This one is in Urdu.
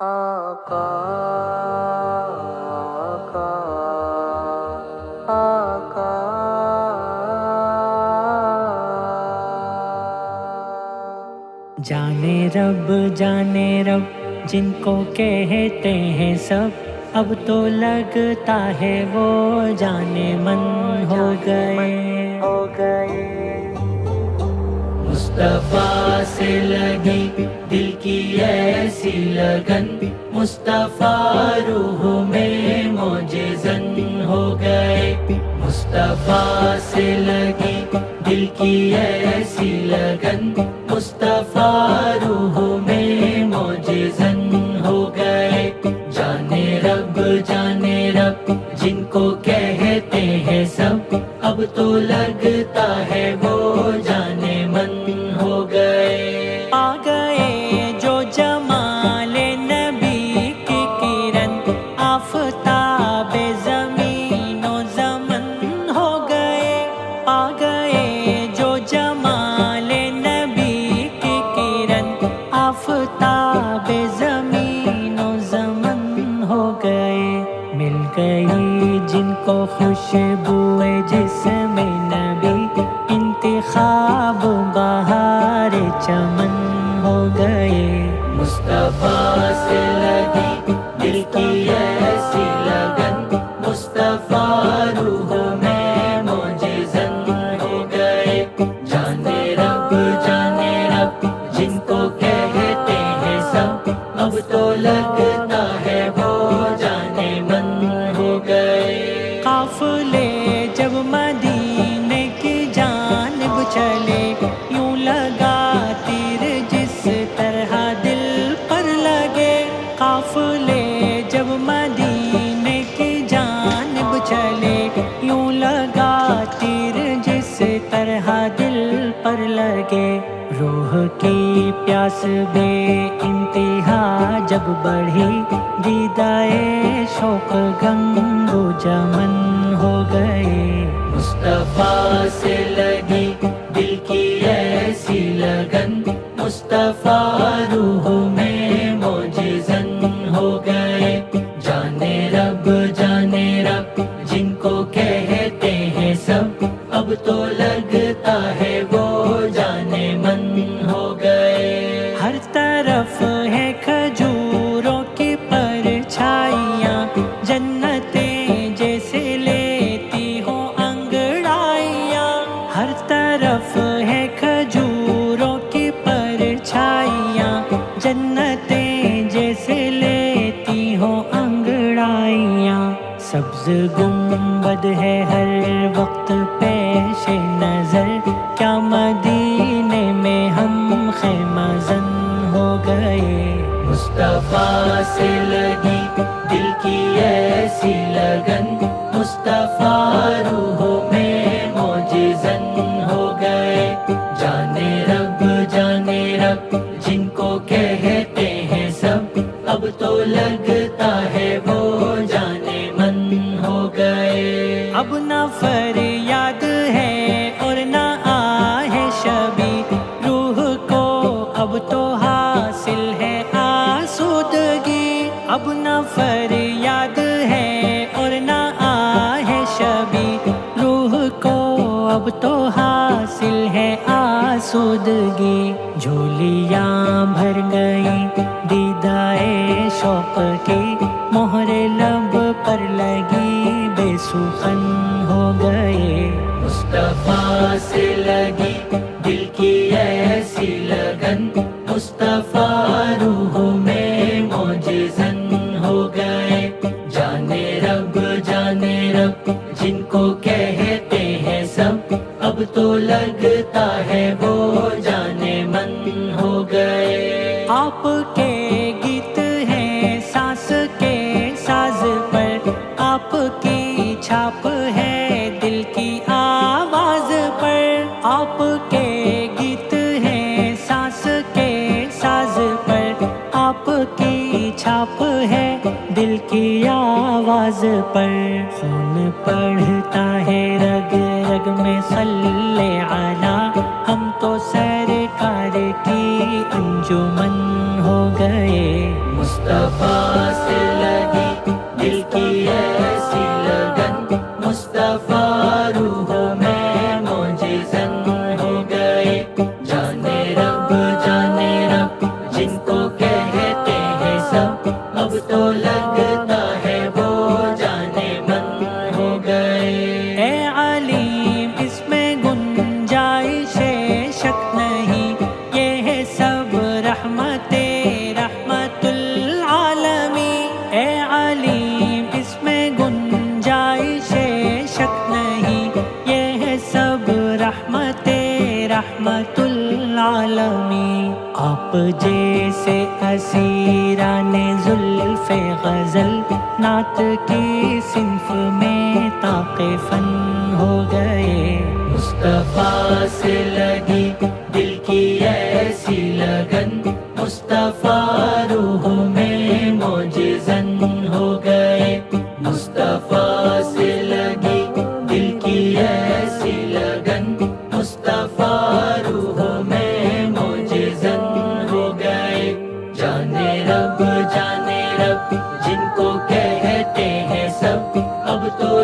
آقا آقا آقا جانے رب جن کو کہتے ہیں سب، اب تو لگتا ہے وہ جانے من ہو گئے۔ مصطفیٰ سے لگی دل کی ایسی لگن، مصطفیٰ روح میں معجزن ہو گئے۔ مصطفیٰ سے لگی دل کی ایسی لگن، مصطفیٰ روح میں معجزن ہو گئے۔ جانے رب جن کو کہتے ہیں سب، اب تو لگتا ہے وہ جانے من ہو گئے۔ آ گئے جو جمال نبی کی کرن، آفتاب زمین و زمن ہو گئے۔ آ گئے جو جمال نبی کی کرن، آفتاب زمین و زمن ہو گئے۔ مل گئی جن کو خوشبوئے جسم نبی، انتخاب بہار چمن ہو گئے۔ مصطفیٰ سے لگی دل کی ایسی لگن، مصطفیٰ روح میں معجزن ہو گئے۔ جانے رب جن کو کہتے ہیں سب، اب تو لگتا ہے وہ جانے من ہو گئے۔ قافلے جب مدینے کی جانب چلے، یوں لگا تیر جس طرح دل پر لگے۔ قافلے جب مدینے کی جانب چلے، یوں لگا تیر جس طرح دل پر لگے۔ روح کی پیاس بے انتہا جب بڑھی، دیدائے شوق گنگو جمن ہو گئے۔ مصطفیٰ سے لگی دل کی ایسی لگن، مصطفیٰ روح میں معجزن ہو گئے۔ جانے رب جن کو کہتے ہیں سب، اب تو لگتا ہے وہ جانے من ہو گئے۔ ہر طرف ہے کھجوروں کی پرچھائیاں، جنتیں جیسے لیتی ہوں انگڑائیاں۔ ہر طرف ہے کھجوروں کی پرچھائیاں، جنتیں جیسے لیتی ہوں انگڑائیاں۔ سبز گنبد ہے ہر وقت پیش نظر، کیا مدینے میں ہم خیمہ زن ہو گئے۔ مصطفیٰ سے لگی دل کی ایسی لگن، مصطفیٰ روح میں معجزن ہو گئے۔ جانے رب جن کو کہتے ہیں سب، اب تو لگتا ہے وہ جانے من ہو گئے۔ اب نہ فریاد ہے اور نہ آہ شبی، روح کو اب تو حاصل ہے آسودگی۔ اب نہ فریاد ہے اور نہ آہ شبی، روح کو اب تو حاصل ہے آسودگی۔ جھولیاں بھر گئیں دیدائے شوق کی، مہر لب پر لگی بے سخن ہو گئے۔ مصطفیٰ سے لگی دل کی ایسی لگن، مصطفیٰ روح میں معجزن ہو گئے۔ جانے رب جن کو کہتے ہیں سب، اب تو لگتا ہے وہ جانے من ہو گئے۔ آپ کے گیت ہیں سانس کے ساز پر، آپ کی چھاپ ہے دل کی آواز پر۔ آپ کے گیت ہیں سانس کے ساز پر، آپ کی چھاپ ہے دل کی آواز پر۔ خون پڑھتا ہے رگ رگ میں صلی علی، ہم تو سرکار کی انجمن ہو گئے۔ مصطفیٰ سے لگی دل کی ایسی لگن، مصطفیٰ روح میں معجزن ہو گئے، جانے رب جن کو کہتے ہیں سب، اب تو لگتا ہے وہ جانے من ہو گئے۔ اے علیم اس میں گنجائش شک نہیں، یہ ہے سب رحمت العالمین۔ اے علیم اس میں گنجائش شک نہیں، یہ ہے سب رحمت العالمین۔ آپ جیسے اسیران زلف غزل، نعت کی صنف میں طاق فن ہو گئے، مصطفیٰ سے لگی دل کی ایسی لگن، مصطفیٰ روح میں معجزن ہو گئے، مصطفیٰ سے لگی دل کی ایسی لگن، مصطفیٰ روح میں معجزن ہو گئے، جانے رب جن کو کہتے ہیں سب، اب تو